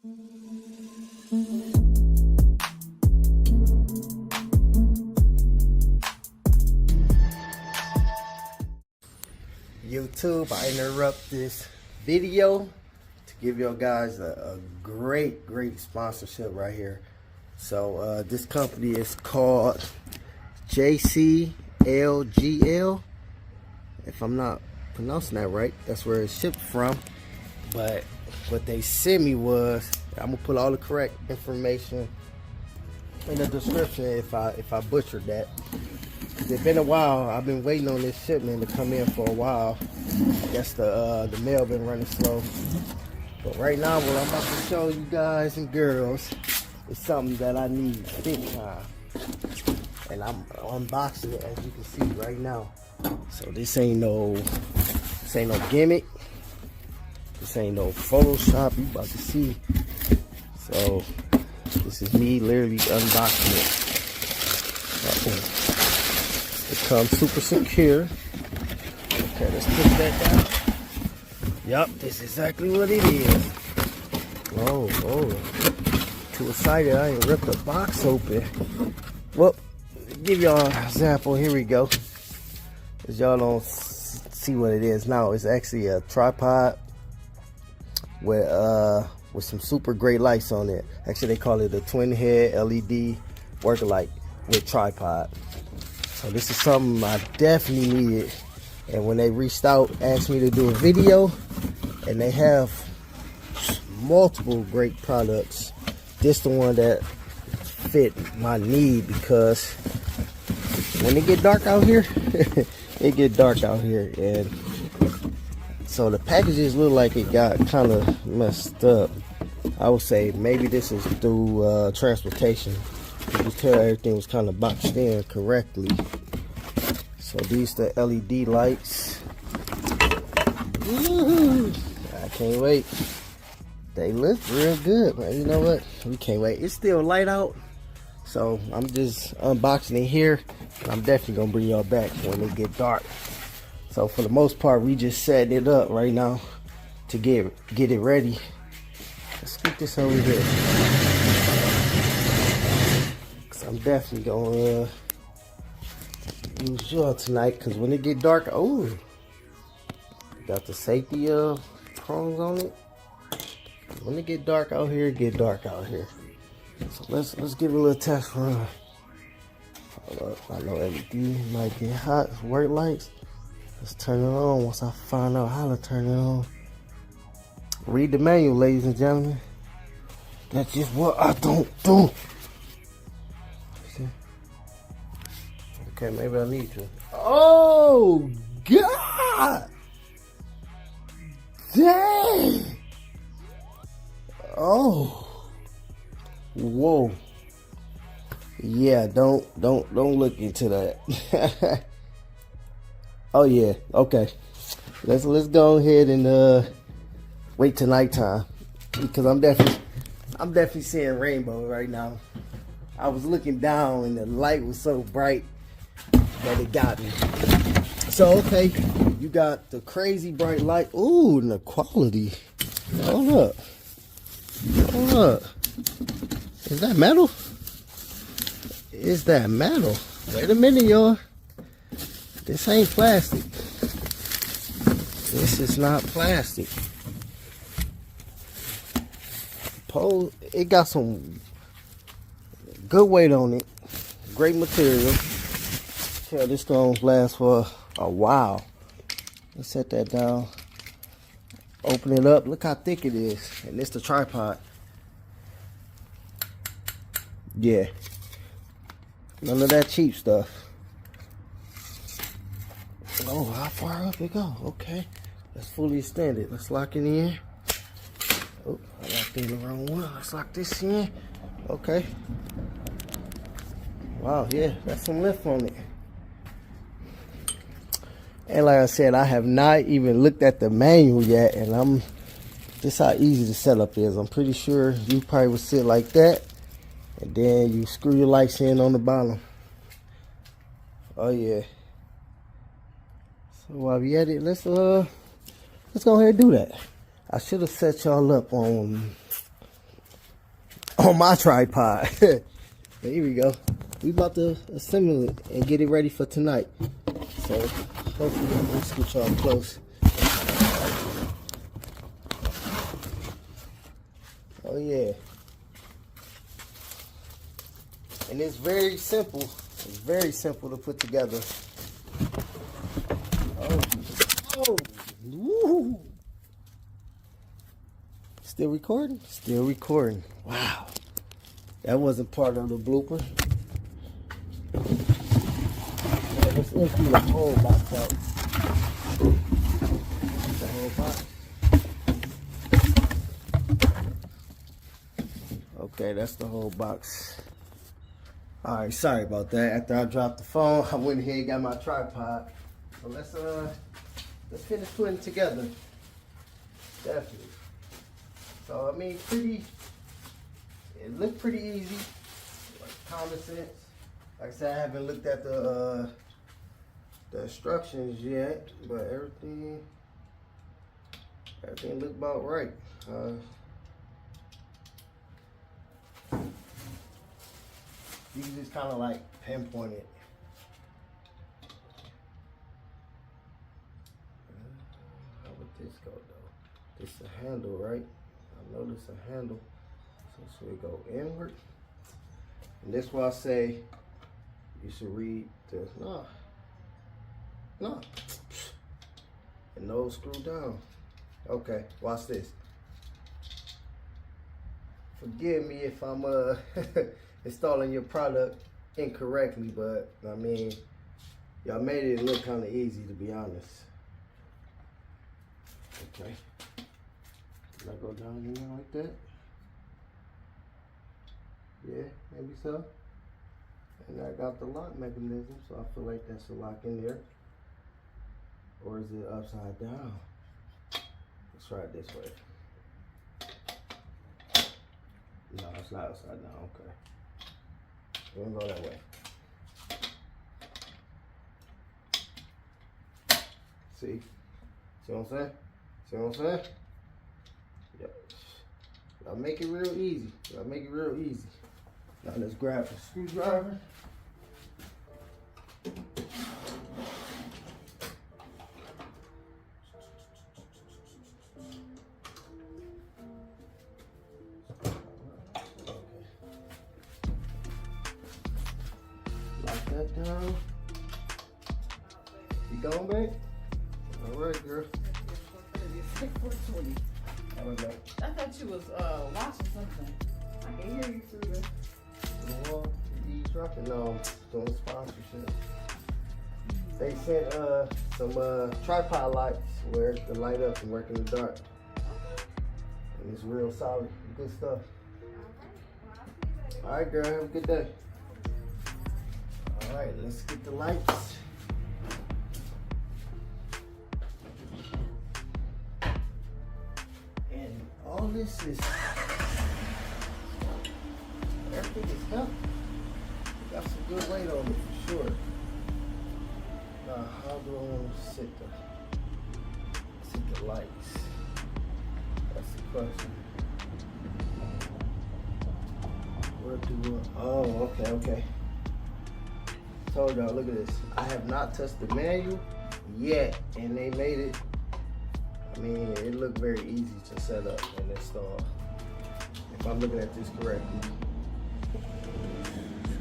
YouTube, I interrupt this video to give y'all guys a great sponsorship right here. So this company is called JC-LGL. If I'm not pronouncing that right, that's where it's shipped from. But what they sent me was, I'm gonna put all the correct information in the description if I butchered that. It's been a while. I've been waiting on this shipment to come in for a while. I guess the mail been running slow. But right now, what I'm about to show you guys and girls is something that I need big time. And I'm unboxing it, as you can see right now. So this ain't no gimmick. This ain't no Photoshop. You about to see. So this is me literally unboxing it. It comes super secure. Okay, let's put that down. Yup, this is exactly what it is. Oh, too excited. I ain't ripped the box open. Well, give y'all an example. Here we go. Cause y'all don't see what it is now. It's actually a tripod with some super great lights on it. Actually, they call it a twin head LED work light with tripod. So this is something I definitely needed. And when they reached out, asked me to do a video, and they have multiple great products, this the one that fit my need, because when it get dark out here, it get dark out here. And so the packages look like it got kind of messed up. I would say maybe this is through transportation. You can tell everything was kind of boxed in correctly. So these the LED lights. Woo-hoo. I can't wait. They look real good, man. You know what? We can't wait. It's still light out, so I'm just unboxing it here. I'm definitely gonna bring y'all back when it get dark. So for the most part, we just setting it up right now to get it ready. Let's get this over here. I'm definitely gonna use y'all tonight, because when it get dark, oh, got the safety prongs on it. When it get dark out here, it get dark out here. So let's give it a little test run. Hold up, I know everything might get hot. Work lights. Let's turn it on once I find out how to turn it on. Read the manual, ladies and gentlemen. That's just what I don't do. Okay, maybe I need to. Oh, God! Dang! Oh. Whoa. Yeah, don't look into that. Oh yeah, okay. Let's go ahead and wait till nighttime, because I'm definitely seeing rainbow right now. I was looking down and the light was so bright that it got me. So okay, you got the crazy bright light. Ooh, and the quality. Hold up. Is that metal? Is that metal? Wait a minute, y'all. This ain't plastic. This is not plastic. Pole, it got some good weight on it. Great material. Yeah, this gonna last for a while. Let's set that down. Open it up. Look how thick it is. And it's the tripod. Yeah. None of that cheap stuff. Oh, how far up it go? Okay. Let's fully extend it. Let's lock it in. Oh, I locked in the wrong one. Let's lock this in. Okay. Wow, yeah, that's some lift on it. And like I said, I have not even looked at the manual yet, and this how easy the setup is. I'm pretty sure you probably would sit like that, and then you screw your lights in on the bottom. Oh yeah. So while we at it, let's go ahead and do that. I should have set y'all up on on my tripod. There we go. We about to assemble it and get it ready for tonight. So hopefully we'll scoot y'all close. Oh yeah. And it's very simple. It's very simple to put together. Oh. Woo. Still recording? Still recording. Wow. That wasn't part of the blooper. Yeah, let's empty the whole box out. The whole box. Okay, that's the whole box. Alright, sorry about that. After I dropped the phone, I went ahead and got my tripod. So let's finish putting it together. Definitely. So I mean, it looked pretty easy, like common sense. Like I said, I haven't looked at the instructions yet, but everything looked about right. You can just kind of like pinpoint it. How would this go though? This is a handle, right? I know this is a handle. So we go inward. And this is why I say you should read the no. And nose screw down. Okay, watch this. Forgive me if I'm installing your product incorrectly, but I mean, y'all made it look kind of easy, to be honest. Okay. Did I go down in there like that? Yeah, maybe so. And I got the lock mechanism, so I feel like that's a lock in there. Or is it upside down? Let's try it this way. No, it's not upside down, okay. We're gonna go that way. See? See what I'm saying? See what I'm saying? Yep. I'll make it real easy. I'll make it real easy. Now let's grab the screwdriver. Lock that down. You going, babe? All right, girl. It's like 4:20. I thought you was watching something. I can hear you through the wall. Eavesdropping? No, doing sponsorship. They sent some tripod lights where it can light up and work in the dark. And it's real solid, good stuff. All right, girl, have a good day. All right, let's get the lights. And all this is, everything is healthy. Got some good weight on it for sure. Now, how do I want to sit the lights? That's the question. Where do I, oh, okay. Told y'all, look at this. I have not touched the manual yet, and they made it, I mean, it looked very easy to set up and install. If I'm looking at this correctly.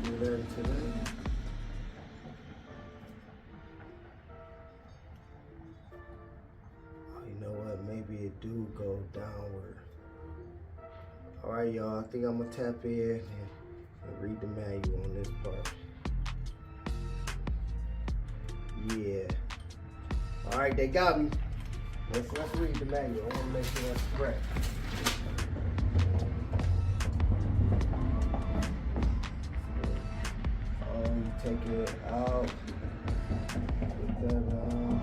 Screw that into that. Oh, you know what? Maybe it do go downward. All right, y'all. I think I'm gonna tap in and read the manual on this part. Yeah. All right, they got me. Let's read the manual. I want to make sure that's correct. Oh, you take it out. Put that on.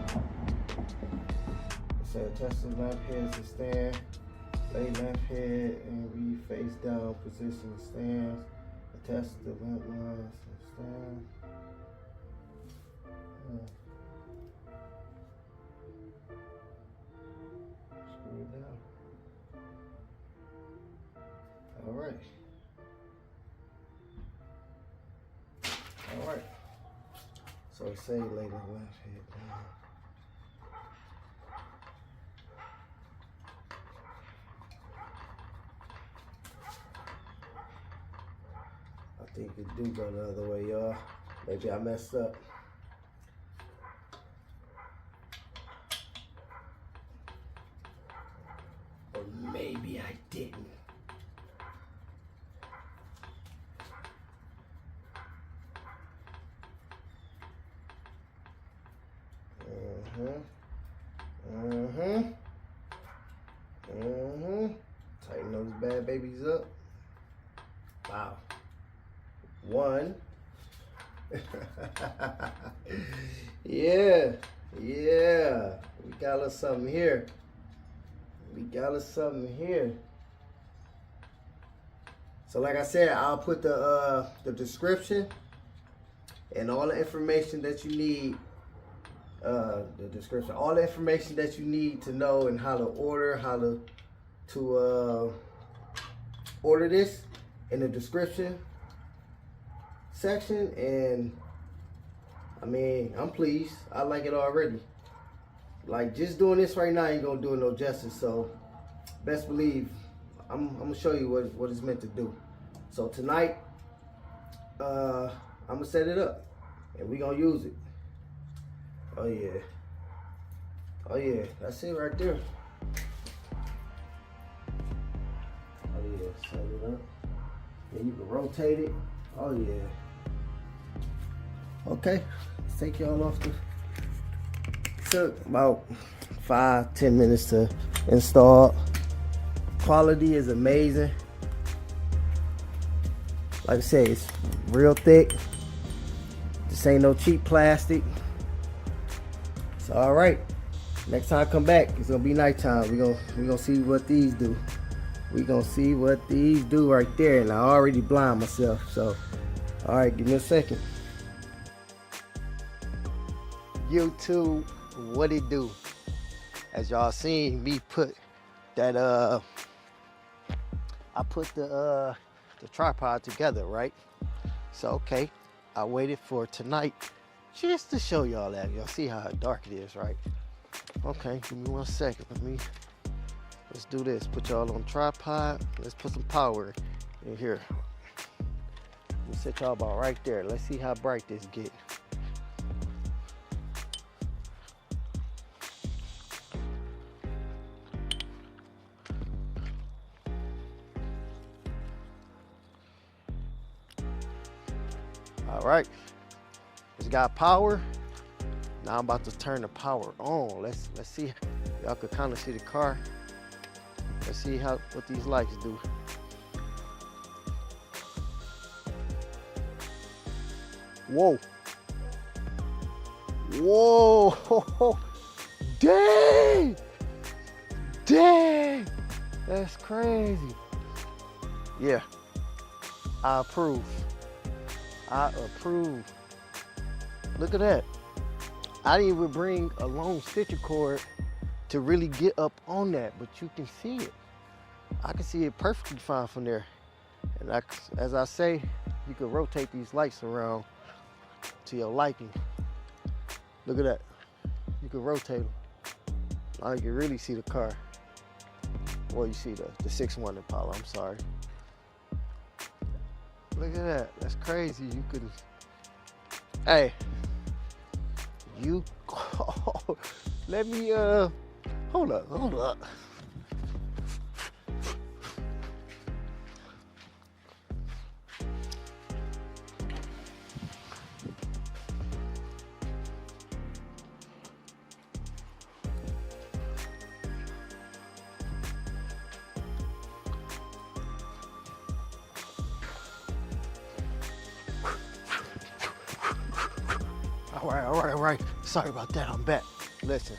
It said test the left head to stand. Lay left head and read face down position stands. Attach the lamp lines and stand. Screw it down. All right. So say later left head down. I think it do go the other way, y'all. Maybe I messed up. Or maybe I didn't. Tighten those bad babies up. Wow. One. Yeah. We got a little something here. So like I said, I'll put the description and all the information that you need. All the information that you need to know and how to order, order this in the description section. And I mean, I'm pleased. I like it already. Like, just doing this right now ain't gonna do it no justice. So best believe I'm gonna show you what it's meant to do. So tonight, I'm gonna set it up and we gonna use it. Oh yeah, that's it right there. Oh yeah, set it up. Then you can rotate it. Oh yeah. Okay, let's take y'all off the. Took about 5-10 minutes to install. Quality is amazing. Like I said, it's real thick. This ain't no cheap plastic. So all right, next time I come back, it's gonna be nighttime. We gonna see what these do. We gonna see what these do right there, and I already blind myself. So all right, give me a second. YouTube, what it do? As y'all seen me put that I put the tripod together, right? So okay, I waited for tonight just to show y'all that. Y'all see how dark it is, right? Okay, give me 1 second. Let's do this. Put y'all on tripod. Let's put some power in here. Let me set y'all about right there. Let's see how bright this get. All right, it's got power. Now I'm about to turn the power on. Let's see. Y'all could kind of see the car. Let's see what these lights do. Whoa. Dang. That's crazy. Yeah, I approve. Look at that. I didn't even bring a long stitcher cord to really get up on that, but you can see it. I can see it perfectly fine from there. And as I say, you can rotate these lights around to your liking. Look at that. You can rotate them. Now you can really see the car. Well, you see the 6.1 Impala, I'm sorry. Look at that, that's crazy. You could, hey, let me, hold up. All right. Sorry about that, I'm back. Listen,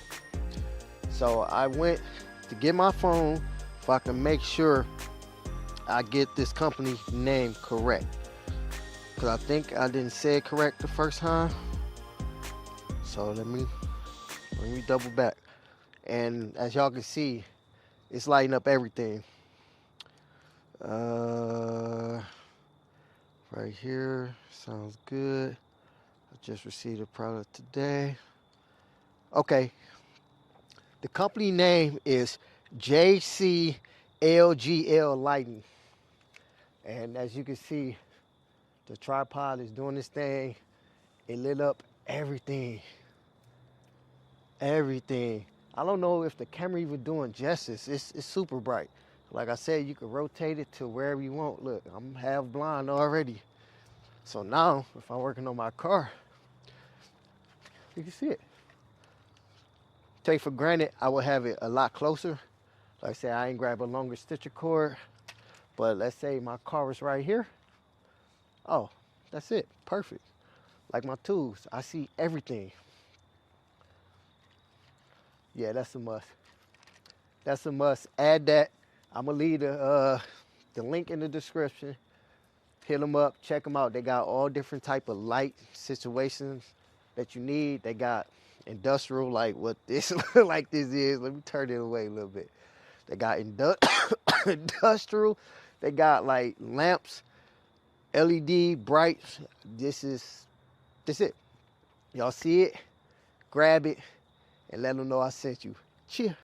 so I went to get my phone so I can make sure I get this company name correct. Cause I think I didn't say it correct the first time. So let me double back. And as y'all can see, it's lighting up everything. Right here, sounds good. just received a product today. Okay. The company name is JC-LGL lighting. And as you can see, the tripod is doing this thing. It lit up everything. Everything. I don't know if the camera even doing justice. It's super bright. Like I said, you can rotate it to wherever you want. Look, I'm half blind already. So now, if I'm working on my car, you can see it. Take for granted, I would have it a lot closer. Like I said, I ain't grab a longer stitcher cord. But let's say my car is right here. Oh, that's it. Perfect. Like my tools, I see everything. Yeah, that's a must. That's a must. Add that. I'm gonna leave the link in the description. Hit them up, check them out. They got all different type of light situations that you need. They got industrial, like what this like this is. Let me turn it away a little bit. They got industrial. They got like lamps, LED brights. This it. Y'all see it? Grab it and let them know I sent you. Cheers.